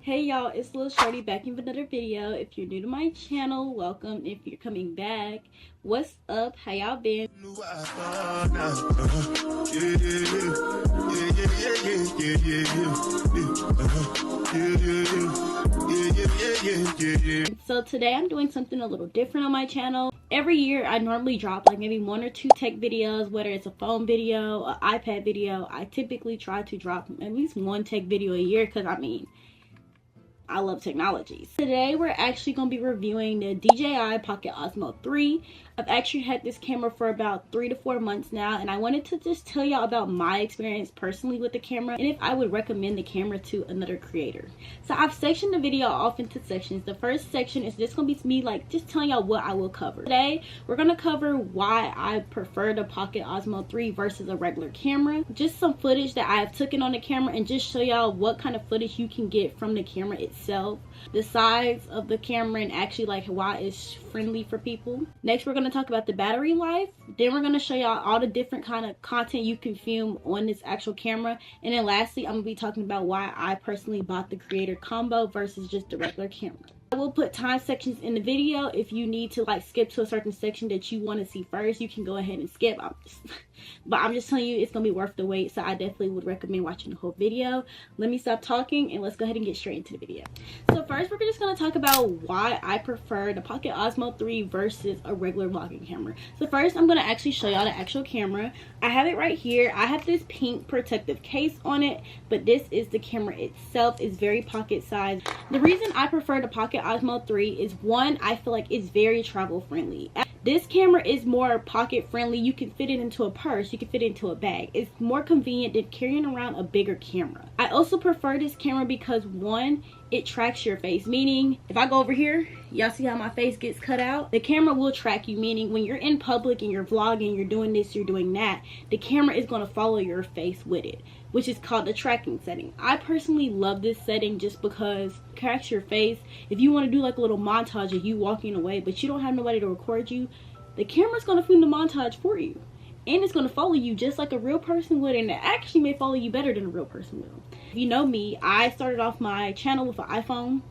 Hey y'all, it's Lulshortie back in with another video. If you're new to my channel, welcome. If you're coming back, what's up? How y'all been? So today I'm doing something a little different on my channel. Every year I normally drop like maybe 1 or 2 tech videos, whether it's a phone video, an iPad video. I typically try to drop at least 1 tech video a year because I love technology. Today we're actually going to be reviewing the DJI Pocket Osmo 3. I've actually had this camera for about 3 to 4 months now, and I wanted to just tell y'all about my experience personally with the camera and if I would recommend the camera to another creator. So I've sectioned the video off into sections. The first section is just going to be me like just telling y'all what I will cover. Today we're going to cover why I prefer the Pocket Osmo 3 versus a regular camera. Just some footage that I have taken on the camera and just show y'all what kind of footage you can get from the camera itself, the size of the camera, and actually like why it's friendly for people. Next we're going to talk about the battery life. Then we're going to show y'all all the different kind of content you can film on this actual camera. And then lastly I'm going to be talking about why I personally bought the creator combo versus just the regular camera. I will put time sections in the video. If you need to like skip to a certain section that you want to see first, you can go ahead and skip. But I'm just telling you it's gonna be worth the wait, so I definitely would recommend watching the whole video. Let me stop talking and let's go ahead and get straight into the video. So first we're just gonna talk about why I prefer the Pocket Osmo 3 versus a regular vlogging camera. So first I'm gonna actually show y'all the actual camera. I have it right here. I have this pink protective case on it, but this is the camera itself. It's very pocket sized. The reason I prefer the Pocket Osmo 3 is one, I feel like it's very travel friendly. This camera is more pocket friendly. You can fit it into a purse, you can fit it into a bag. It's more convenient than carrying around a bigger camera. I also prefer this camera because one, it tracks your face, meaning if I go over here, y'all see how my face gets cut out? The camera will track you, meaning when you're in public and you're vlogging, you're doing this, you're doing that, the camera is going to follow your face with it, which is called the tracking setting. I personally love this setting just because it tracks your face. If you want to do like a little montage of you walking away but you don't have nobody to record you, the camera's going to film the montage for you. And it's going to follow you just like a real person would, and it actually may follow you better than a real person will. If you know me, I started off my channel with an iPhone,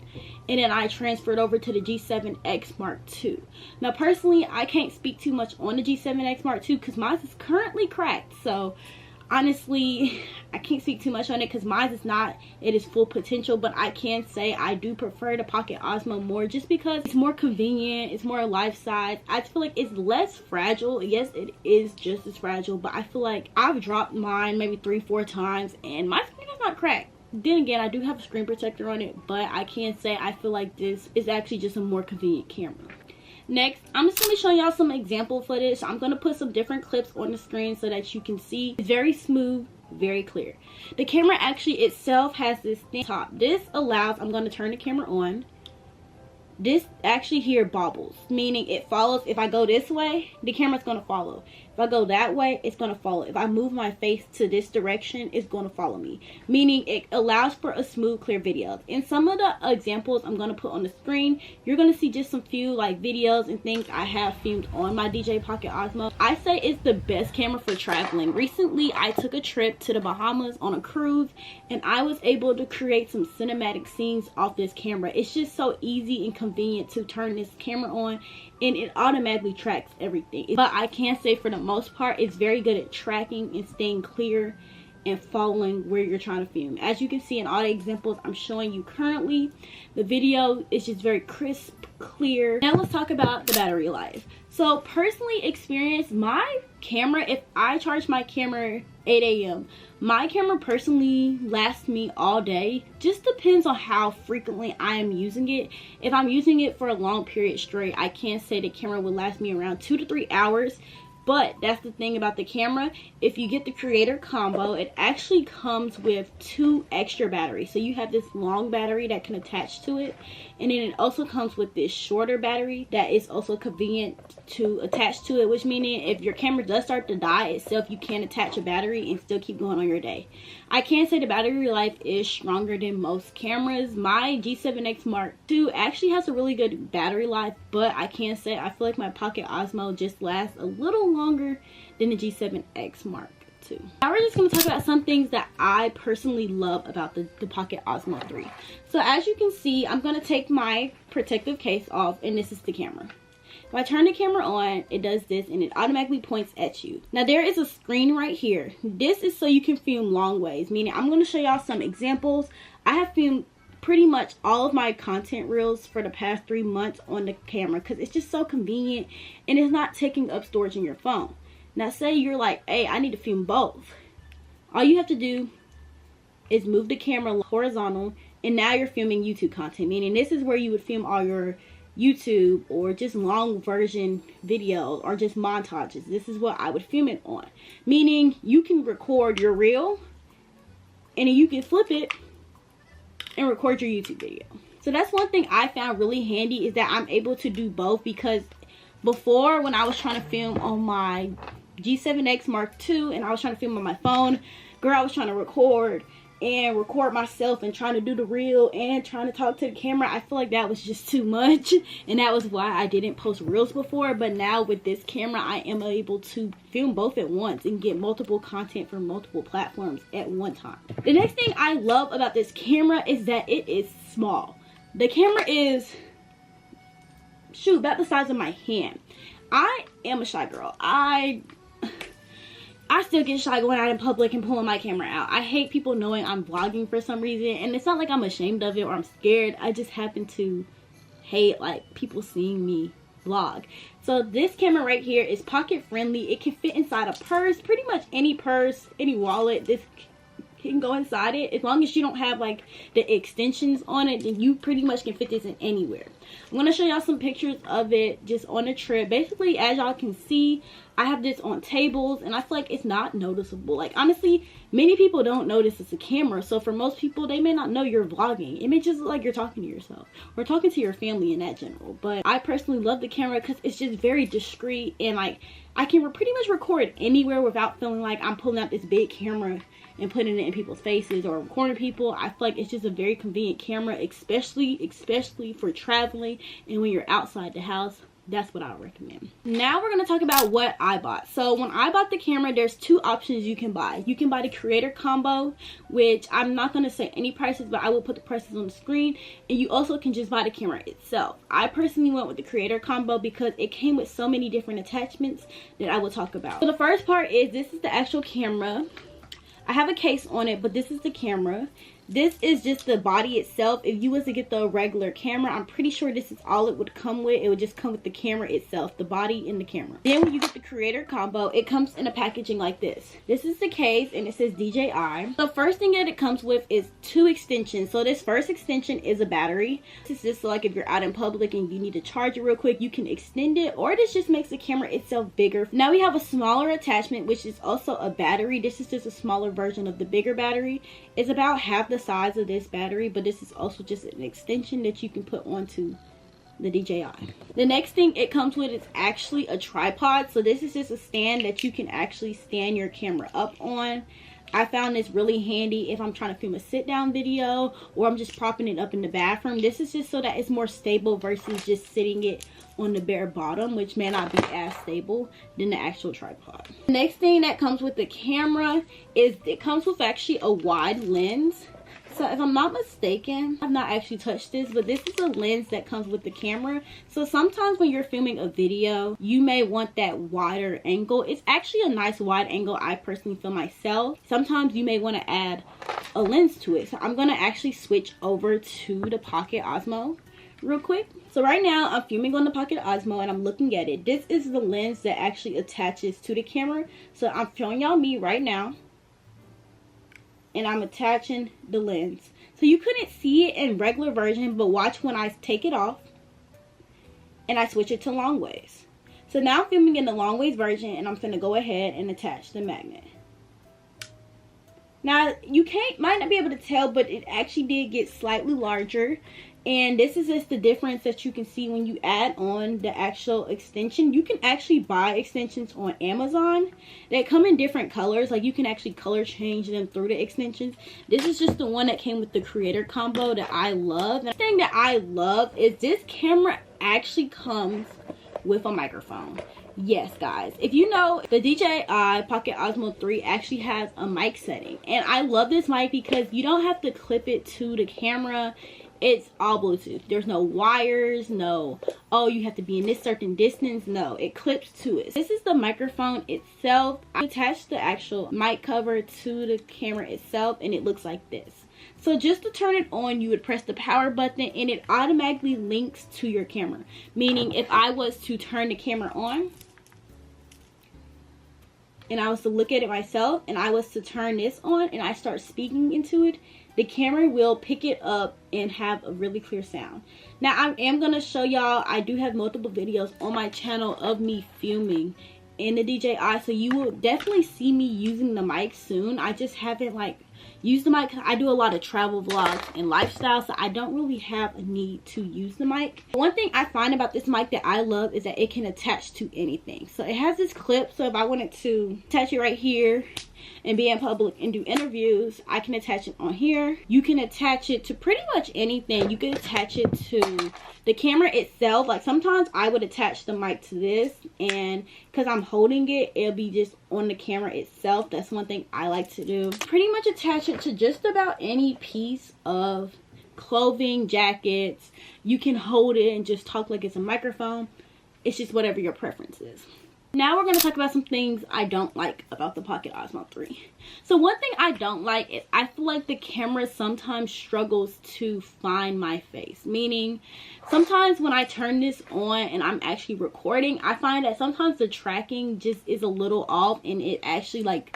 and then I transferred over to the G7X Mark II. Now personally, I can't speak too much on the G7X Mark II because mine is currently cracked. So honestly, I can't speak too much on it because mine is not at its full potential, but I can say I do prefer the Pocket Osmo more just because it's more convenient, it's more life size. I feel like it's less fragile. Yes, it is just as fragile, but I feel like I've dropped mine maybe 3-4 times and my screen is not cracked. Then again, I do have a screen protector on it, but I can say I feel like this is actually just a more convenient camera. Next, I'm just going to be showing y'all some example footage. I'm going to put some different clips on the screen so that you can see. It's very smooth, very clear. The camera actually itself has this thing top. This allows, I'm going to turn the camera on. This actually here bobbles, meaning it follows. If I go this way, the camera's going to follow. If I go that way, it's going to follow. If I move my face to this direction, it's going to follow me, meaning it allows for a smooth, clear video. In some of the examples I'm going to put on the screen, you're going to see just some few like videos and things I have filmed on my DJI Pocket Osmo. I say it's the best camera for traveling. Recently, I took a trip to the Bahamas on a cruise, and I was able to create some cinematic scenes off this camera. It's just so easy and convenient to turn this camera on and it automatically tracks everything. But I can say for the most part it's very good at tracking and staying clear and following where you're trying to film. As you can see in all the examples I'm showing you currently, the video is just very crisp, clear. Now let's talk about the battery life. So personally experience, my camera, if I charge my camera 8 a.m. my camera personally lasts me all day. Just depends on how frequently I am using it. If I'm using it for a long period straight, I can say the camera will last me around 2 to 3 hours. But that's the thing about the camera. If you get the creator combo, it actually comes with 2 extra batteries. So you have this long battery that can attach to it, and then it also comes with this shorter battery that is also convenient to attach to it, which meaning if your camera does start to die itself, you can attach a battery and still keep going on your day. I can say the battery life is stronger than most cameras. My G7X Mark II actually has a really good battery life, but I can say I feel like my Pocket Osmo just lasts a little longer than the G7X Mark too. Now we're just going to talk about some things that I personally love about the Pocket Osmo 3. So as you can see, I'm going to take my protective case off, and this is the camera. If I turn the camera on, it does this and it automatically points at you. Now there is a screen right here. This is so you can film long ways, meaning I'm going to show y'all some examples. I have filmed pretty much all of my content reels for the past 3 months on the camera because it's just so convenient and it's not taking up storage in your phone. Now say you're like, hey, I need to film both. All you have to do is move the camera horizontal, and now you're filming YouTube content, meaning this is where you would film all your YouTube or just long version videos or just montages. This is what I would film it on, meaning you can record your reel and then you can flip it and record your YouTube video. So that's one thing I found really handy, is that I'm able to do both, because before when I was trying to film on my G7X Mark II and I was trying to film on my phone, girl, I was trying to record myself and trying to do the reel and trying to talk to the camera. I feel like that was just too much, and that was why I didn't post reels before. But now with this camera, I am able to film both at once and get multiple content from multiple platforms at one time. The next thing I love about this camera is that it is small. The camera is, shoot, about the size of my hand. I am a shy girl. I still get shy going out in public and pulling my camera out. I hate people knowing I'm vlogging for some reason, and it's not like I'm ashamed of it or I'm scared. I just happen to hate like people seeing me vlog. So this camera right here is pocket friendly. It can fit inside a purse, pretty much any purse, any wallet. This can go inside it. As long as you don't have like the extensions on it, then you pretty much can fit this in anywhere. I'm going to show y'all some pictures of it just on a trip. Basically, as y'all can see, I have this on tables and I feel like it's not noticeable. Like honestly, many people don't notice it's a camera. So for most people, they may not know you're vlogging. It may just look like you're talking to yourself or talking to your family in that general. But I personally love the camera because it's just very discreet, and like I can pretty much record anywhere without feeling like I'm pulling out this big camera and putting it in people's faces or recording people. I feel like it's just a very convenient camera, especially for traveling and when you're outside the house. That's what I would recommend. Now we're going to talk about what I bought. So when I bought the camera, there's two options you can buy. You can buy the creator combo, which I'm not going to say any prices, but I will put the prices on the screen. And you also can just buy the camera itself. I personally went with the creator combo because it came with so many different attachments that I will talk about. So the first part is, this is the actual camera. I have a case on it, but this is the camera. This is just the body itself. If you was to get the regular camera, I'm pretty sure this is all it would come with. It would just come with the camera itself, the body and the camera. Then when you get the creator combo, it comes in a packaging like this. This is the case and it says DJI. The first thing that it comes with is 2 extensions. So this first extension is a battery. This is just like if you're out in public and you need to charge it real quick, you can extend it, or this just makes the camera itself bigger. Now we have a smaller attachment, which is also a battery. This is just a smaller version of the bigger battery. It's about half the size of this battery, but this is also just an extension that you can put onto the DJI. The next thing it comes with is actually a tripod. So this is just a stand that you can actually stand your camera up on. I found this really handy if I'm trying to film a sit down video or I'm just propping it up in the bathroom. This is just so that it's more stable versus just sitting it on the bare bottom, which may not be as stable than the actual tripod. The next thing that comes with the camera is it comes with actually a wide lens. So if I'm not mistaken, I've not actually touched this, but this is a lens that comes with the camera. So sometimes when you're filming a video, you may want that wider angle. It's actually a nice wide angle. I personally feel myself. Sometimes you may want to add a lens to it. So I'm going to actually switch over to the Pocket Osmo real quick. So right now I'm filming on the Pocket Osmo and I'm looking at it. This is the lens that actually attaches to the camera. So I'm showing y'all me right now, and I'm attaching the lens. So you couldn't see it in regular version, but watch when I take it off and I switch it to long ways. So now I'm filming in the long ways version, and I'm going to go ahead and attach the magnet. Now you might not be able to tell, but it actually did get slightly larger. And this is just the difference that you can see when you add on the actual extension. You can actually buy extensions on Amazon. They come in different colors. Like you can actually color change them through the extensions. This is just the one that came with the creator combo that I love. And the thing that I love is this camera actually comes with a microphone. Yes, guys, if you know, the DJI Pocket Osmo 3 actually has a mic setting, and I love this mic because you don't have to clip it to the camera. It's all Bluetooth. There's no wires, no, oh, you have to be in this certain distance. No, it clips to it. This is the microphone itself. I attached the actual mic cover to the camera itself, and it looks like this. So just to turn it on, you would press the power button and it automatically links to your camera. Meaning if I was to turn the camera on and I was to look at it myself and I was to turn this on and I start speaking into it, the camera will pick it up and have a really clear sound. Now I am going to show y'all, I do have multiple videos on my channel of me filming in the DJI, so you will definitely see me using the mic soon. I just haven't like used the mic. I do a lot of travel vlogs and lifestyle, so I don't really have a need to use the mic. One thing I find about this mic that I love is that it can attach to anything. So it has this clip, so if I wanted to attach it right here and be in public and do interviews, I can attach it on here. You can attach it to pretty much anything. You can attach it to the camera itself. Like sometimes I would attach the mic to this, and because I'm holding it, it'll be just on the camera itself. That's one thing I like to do. Pretty much attach it to just about any piece of clothing, jackets. You can hold it and just talk like it's a microphone. It's just whatever your preference is. Now we're going to talk about some things I don't like about the Pocket Osmo 3. So one thing I don't like is I feel like the camera sometimes struggles to find my face. Meaning, sometimes when I turn this on and I'm actually recording, I find that sometimes the tracking just is a little off and it actually like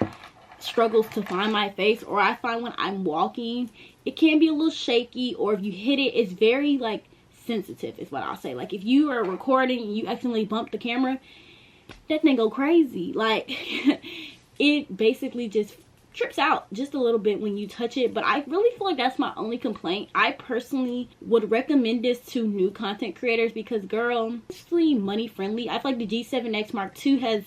struggles to find my face. Or I find when I'm walking, it can be a little shaky, or if you hit it, it's very like sensitive is what I'll say. Like if you are recording and you accidentally bump the camera, that thing go crazy. Like it basically just trips out just a little bit when you touch it. But I really feel like that's my only complaint. I personally would recommend this to new content creators because, girl, it's really money friendly. I feel like the G7X Mark II has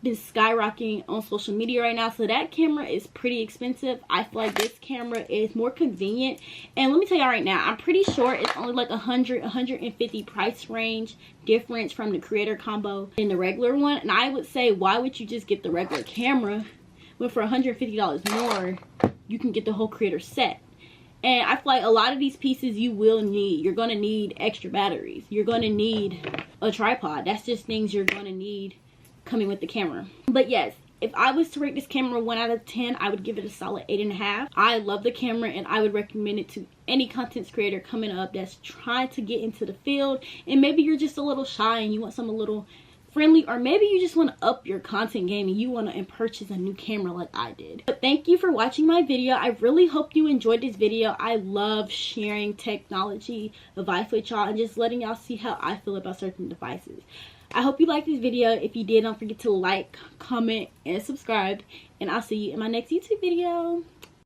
been skyrocketing on social media right now, so that camera is pretty expensive. I feel like this camera is more convenient, and let me tell y'all right now, I'm pretty sure it's only like 100-150 price range difference from the creator combo in the regular one. And I would say, why would you just get the regular camera when for $150 more you can get the whole creator set? And I feel like a lot of these pieces you will need. You're going to need extra batteries, you're going to need a tripod. That's just things you're going to need coming with the camera. But yes, if I was to rate this camera 1 out of 10, I would give it a solid 8.5. I love the camera and I would recommend it to any content creator coming up that's trying to get into the field, and maybe you're just a little shy and you want something a little friendly, or maybe you just want to up your content game and you want to purchase a new camera like I did. But thank you for watching my video. I really hope you enjoyed this video. I love sharing technology advice with y'all and just letting y'all see how I feel about certain devices. I hope you liked this video. If you did, don't forget to like, comment, and subscribe. And I'll see you in my next YouTube video.